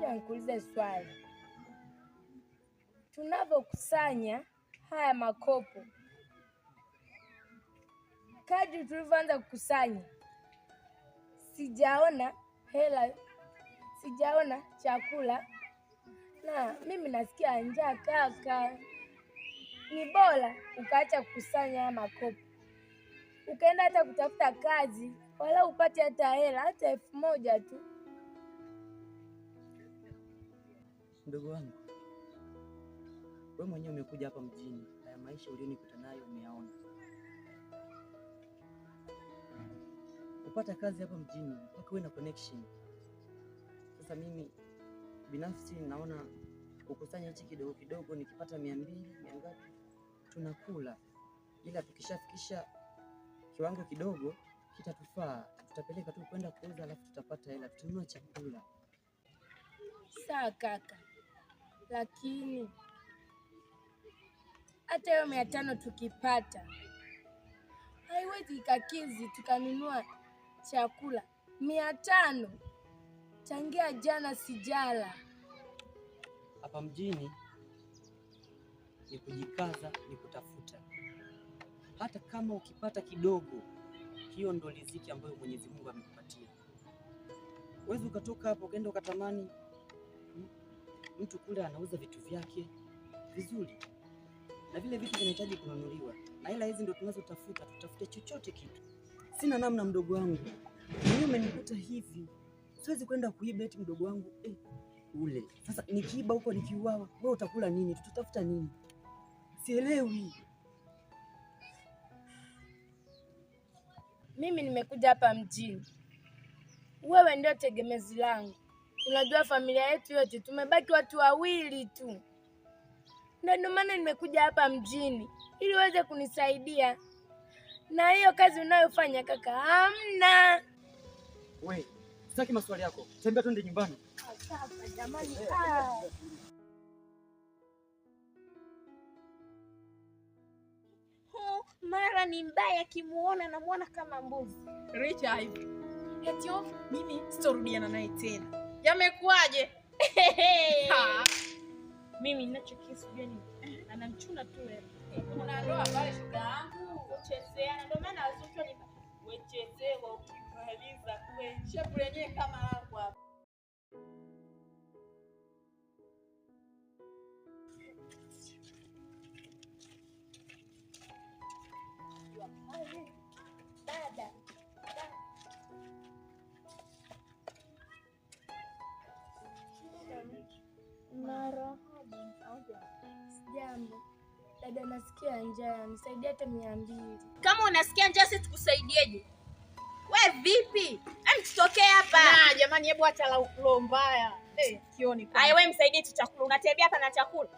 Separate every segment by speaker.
Speaker 1: Nataka nikuulize swali. Tunapokusanya haya makopo, kadri tulivyoanza kukusanya, sijaona hela, sijaona chakula, na mimi nasikia njaa kaka. Ni bora ukaacha kukusanya haya makopo, ukaenda hata kutafuta kazi, wala upate hata hela, hata 1000 tu.
Speaker 2: Ndugu wangu, wewe mwenyewe umekuja hapa mjini, haya maisha ulionikuta nayo umeyaona. Kupata kazi hapa mjini mpaka uwe na connection. Sasa mimi binafsi naona kukusanya hichi kidogo kidogo, nikipata 200 ngapi tunakula, ila tukishafikisha kiwango kidogo kitatufaa, tutapeleka tu kwenda kuuza, alafu tutapata hela, tutanunua chakula.
Speaker 1: Sawa kaka, lakini hata hiyo 500 tukipata haiwezi ikakizi tukanunua chakula. 500 tangia jana sijala.
Speaker 2: Hapa mjini ni kujikaza, ni kutafuta. Hata kama ukipata kidogo, hiyo ndo riziki ambayo Mwenyezi Mungu amekupatia. Wewe ukatoka hapo ukaenda ukatamani mtu kule anauza vitu vyake vizuri, na vile vitu vinahitaji kununuliwa, na ila hizi ndo tunazotafuta. Tutafute chochote kitu. Sina namna mdogo wangu, mimi umenikuta hivi, siwezi kwenda kuiba eti mdogo wangu ule. Sasa nikiiba huko nikiuawa, wewe utakula nini? Tutatafuta nini? Sielewi.
Speaker 1: Mimi nimekuja hapa mjini, wewe ndio tegemezi langu. Unajua familia yetu yote tumebaki watu wawili tu, ndio maana nimekuja hapa mjini ili uweze kunisaidia. Na hiyo kazi unayofanya kaka, hamna.
Speaker 2: Wewe, sitaki maswali yako. Tembea twende nyumbani.
Speaker 1: Sasa jamani,
Speaker 3: Mara ni mbaya, kimuona namuona kama mbuzi.
Speaker 4: Richa hivi. Eti mimi sitorudiana naye tena. Yamekuaje?
Speaker 3: Mimi ninachokisujua ni anamchuna tu wewe.
Speaker 4: Kuna ndoa pale shoga yangu.
Speaker 3: Kuchezeana ndio maana azuchwa ni wechezewa ukimaliza kweli.
Speaker 4: Shepu lenyewe kama langu hapa.
Speaker 1: dada. Marahaba. Sijambo. Dada, nasikia njaa, nisaidie hata 200.
Speaker 3: Kama unasikia njaa sisi tukusaidieje? We vipi? Tutokee hapa.
Speaker 4: Na jamani, hebu acha la mbaya. Kioni kwa.
Speaker 3: Haya wewe msaidie tu chakula. Unatembea hapa na chakula.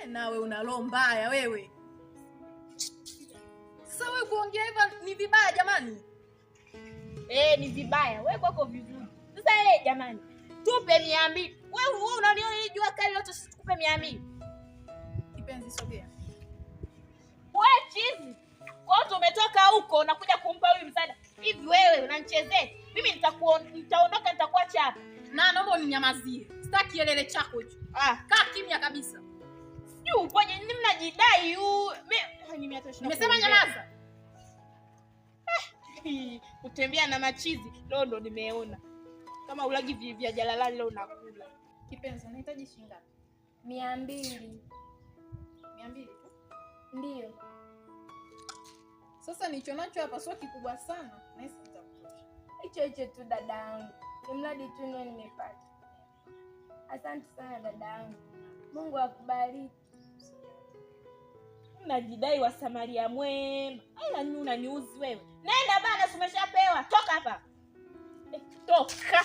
Speaker 4: Nawe una roho mbaya wewe. Sasa wewe kuongea hivyo ni vibaya jamani.
Speaker 3: Ni vibaya. Wewe kwako vizuri. Sasa jamani, tupe 200. Wewe unaniona hili jua kali lote sisi tukupe 200.
Speaker 4: Kipenzi sogea.
Speaker 3: Wewe chizi. Kwa tumetoka huko na kuja kumpa huyu msaada. Hivi wewe unanichezea? Mimi nitaondoka nitakuacha hapa.
Speaker 4: Na naomba uninyamazie. Sitaki kelele chako hicho. Kaa kimya kabisa.
Speaker 3: Sijui upoje nini mnajidai
Speaker 4: nimesema nyamaza.
Speaker 3: Kutembea na machizi leo ndo nimeona. Kama ulagi vya jalalani leo unakula.
Speaker 4: Kipenzi, unahitaji shilingi ngapi?
Speaker 1: 200.
Speaker 4: 200 tu?
Speaker 1: Ndio.
Speaker 4: Sasa nicho nacho hapa sio kikubwa sana. Na hisi kitakutosha.
Speaker 1: Hicho tu dada yangu. Mradi tu niwe nimepata. Asante sana dada yangu. Mungu akubariki.
Speaker 3: Unajidai wa Samaria mwema. Ila nini unaniuzi wewe? Nenda bana, umeshapewa. Toka hapa. Toka.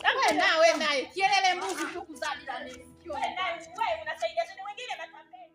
Speaker 4: Wewe naye. Kielele mbuzi tu kuzadi na nini?
Speaker 3: Wewe unasaidia wengine na kampeni.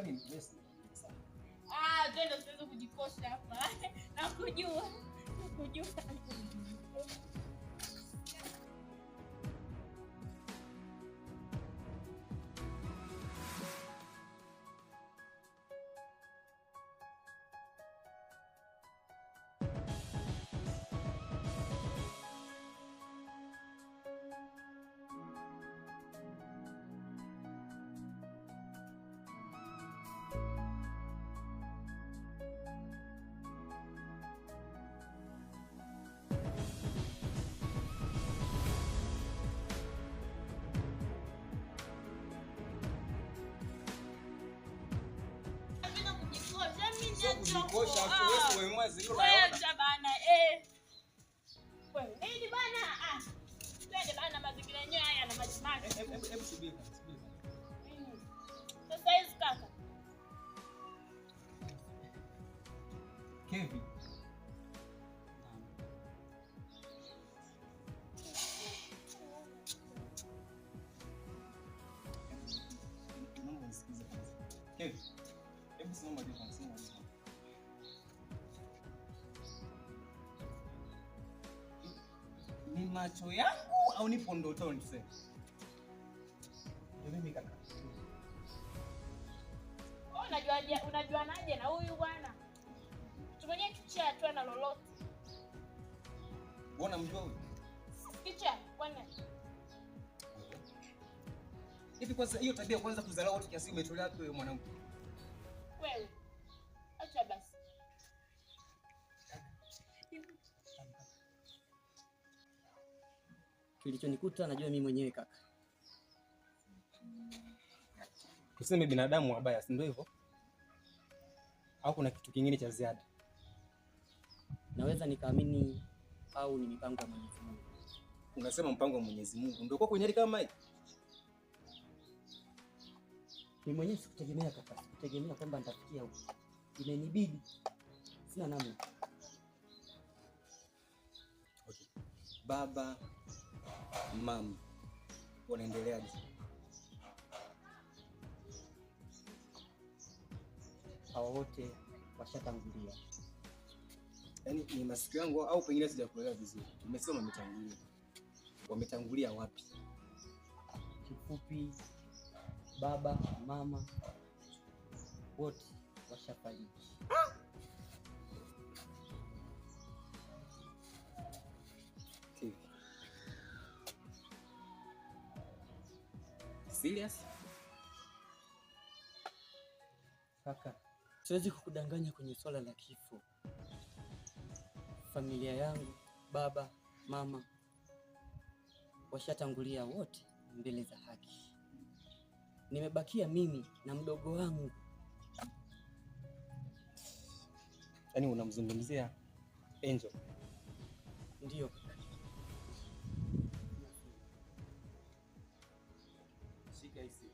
Speaker 5: unajikosha nini? Yes.
Speaker 3: Twende siwezi kujikosha hapa. Nakujua.
Speaker 5: Sio kujikosha, wewe mwezi ndio unaona.
Speaker 3: Wewe bana Wewe nini bana? Twende bana, mazingira yenyewe haya na maji maji.
Speaker 5: Hebu subiri.
Speaker 3: Sasa hizi kaka.
Speaker 5: Kevin. Naomba nisikize kwanza. Kevin. Hebu simama hapo, simama hapo. Ni macho yangu au nipo ndotoni sasa? Ndio mimi kaka.
Speaker 3: Unajuanaje na huyu bwana? Tumenye kichaa tu na lolote.
Speaker 5: Unaona mjua huyu?
Speaker 3: Kichaa bwana.
Speaker 5: Hivi kwanza hiyo tabia kwanza kuzalao watu kiasi umetolea wapi wewe mwanangu?
Speaker 3: Wewe. Acha basi.
Speaker 2: Kilichonikuta najua mimi mwenyewe kaka.
Speaker 5: Tuseme binadamu wabaya, si ndio hivyo? Au kuna kitu kingine cha ziada?
Speaker 2: Naweza nikaamini au ni mipango ya Mwenyezi Mungu.
Speaker 5: Unasema mpango wa Mwenyezi Mungu ndio kwa kwenye hali kama hii?
Speaker 2: Mimi mwenyewe sikutegemea kaka. Sikutegemea kwamba nitafikia huko. Imenibidi. Sina namna.
Speaker 5: Okay. Baba, mama wanaendeleaje?
Speaker 2: Hao wote washatangulia.
Speaker 5: Yaani ni masikio yangu au pengine sijakuelewa vizuri. Umesema wametangulia. Wametangulia wapi?
Speaker 2: Kifupi, baba, mama wote washafariki.
Speaker 5: Serious?
Speaker 2: Kaka, siwezi kukudanganya kwenye swala la kifo. Familia yangu, baba, mama washatangulia wote mbele za haki. Nimebakia mimi na mdogo wangu.
Speaker 5: Yaani unamzungumzia Angel?
Speaker 2: Ndiyo kaka.
Speaker 5: Shika hii.